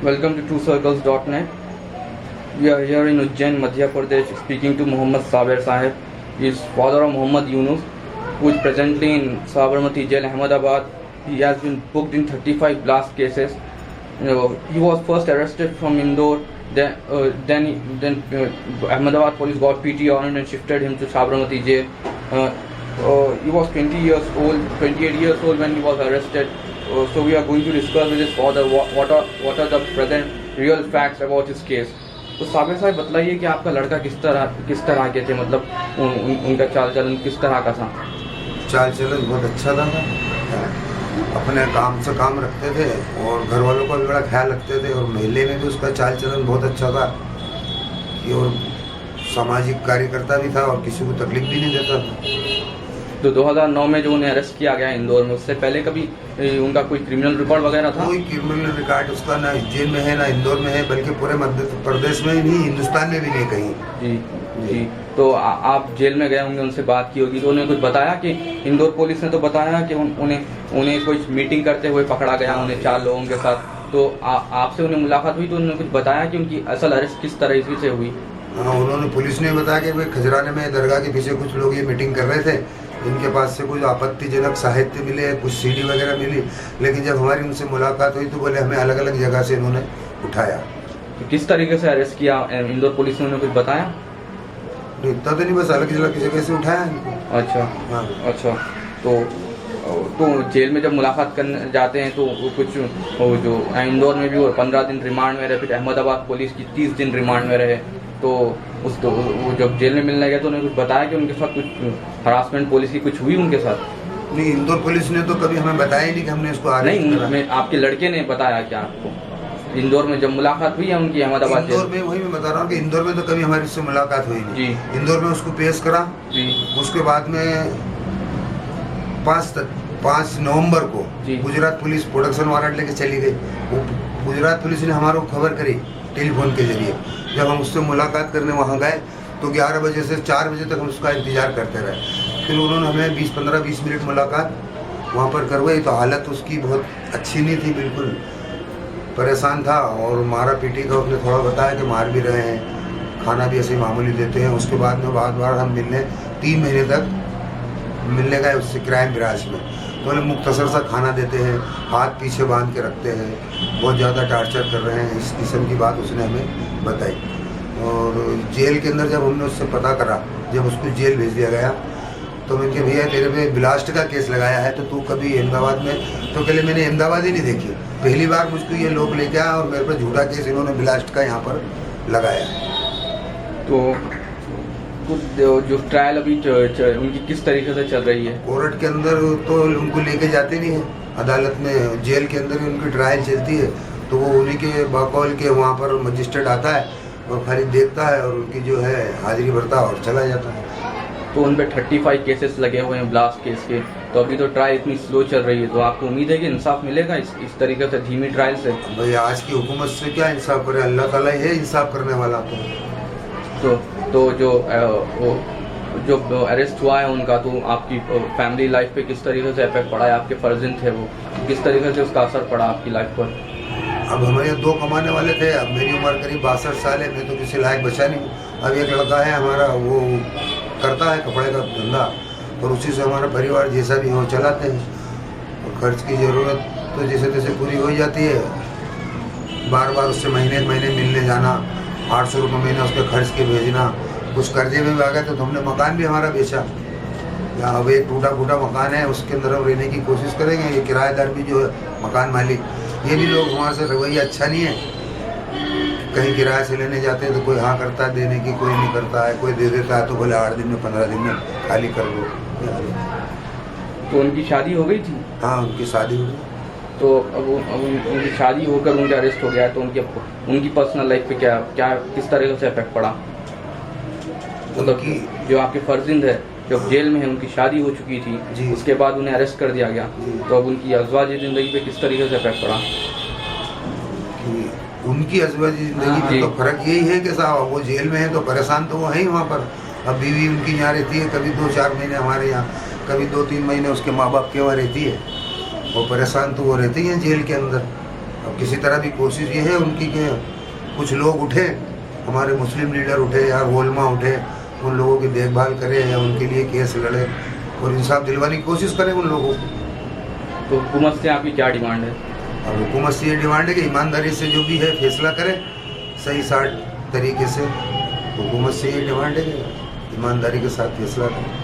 Welcome to TrueCircles.net. We are here in Ujjain, Madhya Pradesh, speaking to Muhammad Saber Sahib. He is father of Muhammad Yunus, who is presently in Sabarmati Jail, Ahmedabad. He has been booked in 35 blast cases. He was first arrested from Indore. Then Ahmedabad police got PT on him and shifted him to Sabarmati Jail. He was 28 years old when he was arrested. So we are going to discuss with his father what are the present real facts about his case. तो साबिर साहब बताइए कि आपका लड़का किस तरह के थे, मतलब उनका चाल चलन किस तरह का था? चाल चलन बहुत अच्छा था। अपने काम से काम रखते थे और घर वालों का भी बड़ा ख्याल रखते थे और महल्ले में भी उसका चाल चलन बहुत अच्छा था कि और सामाजिक कार्यकर्ता भी था और किसी को तकलीफ भी नहीं देता था। तो 2009 में जो उन्हें अरेस्ट किया गया इंदौर में, उससे पहले कभी उनका कोई क्रिमिनल रिकॉर्ड वगैरह था? कोई क्रिमिनल रिकॉर्ड उसका ना जेल में है ना इंदौर में है, बल्कि पूरे मध्य प्रदेश में नहीं, हिंदुस्तान में भी नहीं कहीं। जी। तो आप जेल में गए होंगे, उनसे बात की होगी, तो उन्हें कुछ बताया कि इंदौर पुलिस ने तो बताया कि उन्हें कोई मीटिंग करते हुए पकड़ा गया, उन्हें 4 लोगों के साथ। तो आपसे उन्हें मुलाकात हुई तो उन्होंने कुछ बताया कि उनकी असल अरेस्ट किस तरह से हुई? हाँ, उन्होंने पुलिस ने बताया कि भाई खजराने में दरगाह के पीछे कुछ लोग ये मीटिंग कर रहे थे, इनके पास से कुछ आपत्तिजनक साहित्य मिले, कुछ सीडी वगैरह मिली, लेकिन जब हमारी उनसे मुलाकात हुई तो बोले हमें अलग अलग जगह से इन्होंने उठाया। तो किस तरीके से अरेस्ट किया इंदौर पुलिस ने, उन्हें कुछ बताया? इतना तो नहीं, बस अलग जगह से उठाया इनको। अच्छा। हाँ। अच्छा। तो जेल में जब मुलाकात करने जाते हैं तो कुछ जो इंदौर में भी और 15 दिन रिमांड में रहे, फिर अहमदाबाद पुलिस की 30 दिन रिमांड में रहे, तो वो जब जेल में मिलने गए तो उन्होंने कुछ बताया कि उनके साथ कुछ हरासमेंट पुलिस की कुछ हुई उनके साथ? नहीं, इंदौर पुलिस ने तो कभी हमें बताया ही नहीं कि हमने इसको नहीं, आपके लड़के ने बताया क्या आपको? इंदौर में जब मुलाकात हुई है उनकी अहमदाबाद इंदौर में, वही मैं बता रहा हूँ कि इंदौर में तो कभी हमारी उससे मुलाकात हुई नहीं। जी। इंदौर में उसको पेश करा जी। उसके बाद में 5 नवंबर को गुजरात पुलिस प्रोडक्शन वारंट लेके चली गई। गुजरात पुलिस ने हमारे को खबर करी टेलीफोन के जरिए। जब हम उससे मुलाकात करने वहाँ गए तो 11 बजे से 4 बजे तक हम उसका इंतजार करते रहे। फिर उन्होंने हमें 15-20 मिनट मुलाकात वहाँ पर करवाई तो हालत उसकी बहुत अच्छी नहीं थी, बिल्कुल परेशान था और मारा पीटी का उसने थोड़ा बताया कि मार भी रहे हैं, खाना भी ऐसे मामूली देते हैं। उसके बाद में बार हम मिलने 3 महीने तक मिलने गए उससे क्राइम ब्रांच में, तो उन्हें मुख्तसर सा खाना देते हैं, हाथ पीछे बांध के रखते हैं, बहुत ज़्यादा टार्चर कर रहे हैं, इस किस्म की बात उसने हमें बताई। और जेल के अंदर जब हमने उससे पता करा, जब उसको जेल भेज दिया गया तो मैंने कहा भैया तेरे पे ब्लास्ट का केस लगाया है तो तू कभी अहमदाबाद में, तो कहले मैंने अहमदाबाद ही नहीं देखी, पहली बार मुझको ये लोग लेके आया और मेरे पर झूठा केस इन्होंने ब्लास्ट का यहाँ पर लगाया। तो जो ट्रायल अभी उनकी किस तरीके से चल रही है? कोर्ट के अंदर तो उनको लेके जाते नहीं है, अदालत में जेल के अंदर ही उनकी ट्रायल चलती है, तो वो उन्हीं के बकौल के वहाँ पर मजिस्ट्रेट आता है और खाली देखता है और उनकी जो है हाजिरी भरता है और चला जाता है। तो उन पे 35 केसेस लगे हुए हैं ब्लास्ट केस के, तो अभी तो ट्रायल इतनी स्लो चल रही है, तो आपको उम्मीद है कि इंसाफ मिलेगा इस तरीके से धीमी ट्रायल से? भाई आज की हुकूमत से क्या इंसाफ करे, अल्लाह ताला ही है इंसाफ करने वाला। तो जो अरेस्ट हुआ है उनका, तो आपकी फैमिली लाइफ पे किस तरीके से इफेक्ट पड़ा है? आपके फर्जंद थे वो, किस तरीके से उसका असर पड़ा आपकी लाइफ पर? अब हमारे यहाँ 2 कमाने वाले थे, अब मेरी उम्र करीब 62 साल है, मैं तो किसी लायक बचा नहीं। अब एक लड़का है हमारा, वो करता है कपड़े का धंधा और उसी से हमारा परिवार जैसा भी हो चलाते हैं, और खर्च की ज़रूरत तो जैसे तैसे पूरी हो जाती है। बार उससे महीने मिलने जाना, 800 रुपये महीना उसके खर्च के भेजना, कुछ कर्जे में भी आ गए तो हमने मकान भी हमारा बेचा। या अब एक टूटा फूटा मकान है, उसके अंदर हम रहने की कोशिश करेंगे। ये किराएदार भी जो है मकान मालिक, ये भी लोग हमारे से रवैया अच्छा नहीं है। कहीं किराए से लेने जाते हैं तो कोई हाँ करता है देने की, कोई नहीं करता है, कोई दे देता है तो बोले 8 दिन में 15 दिन में खाली कर दो। तो उनकी शादी हो गई थी? हाँ, उनकी शादी हो गई। तो अब उनकी शादी होकर उनका अरेस्ट हो गया, तो उनकी पर्सनल लाइफ पे क्या किस तरीके से इफेक्ट पड़ा? मतलब जो आपके फर्जिंद है जब जेल में है, उनकी शादी हो चुकी थी, उसके बाद उन्हें अरेस्ट कर दिया गया, तो अब उनकी अज़वाजी ज़िंदगी पे किस तरीके से इफेक्ट पड़ा? उनकी अज़वाजी ज़िंदगी में तो फ़र्क यही है कि साहब वो जेल में है तो परेशान तो वो है ही वहाँ पर। अब बीवी उनकी यहाँ रहती है, कभी 2-4 महीने हमारे यहाँ, कभी 2-3 महीने उसके माँ बाप के वहाँ रहती है, और परेशान तो वो रहती हैं जेल के अंदर। अब किसी तरह भी कोशिश ये है उनकी कि कुछ लोग उठे, हमारे मुस्लिम लीडर उठे या गोलमा उठे, उन लोगों की देखभाल करें या उनके लिए केस लड़े और इंसाफ दिलवाने की कोशिश करें उन लोगों को। तो हुकूमत से आपकी क्या डिमांड है? अब हुकूमत से ये डिमांड है कि ईमानदारी से जो भी है फैसला करें, सही साठ तरीके से। हुकूमत से ये डिमांड है कि ईमानदारी के साथ फैसला करें।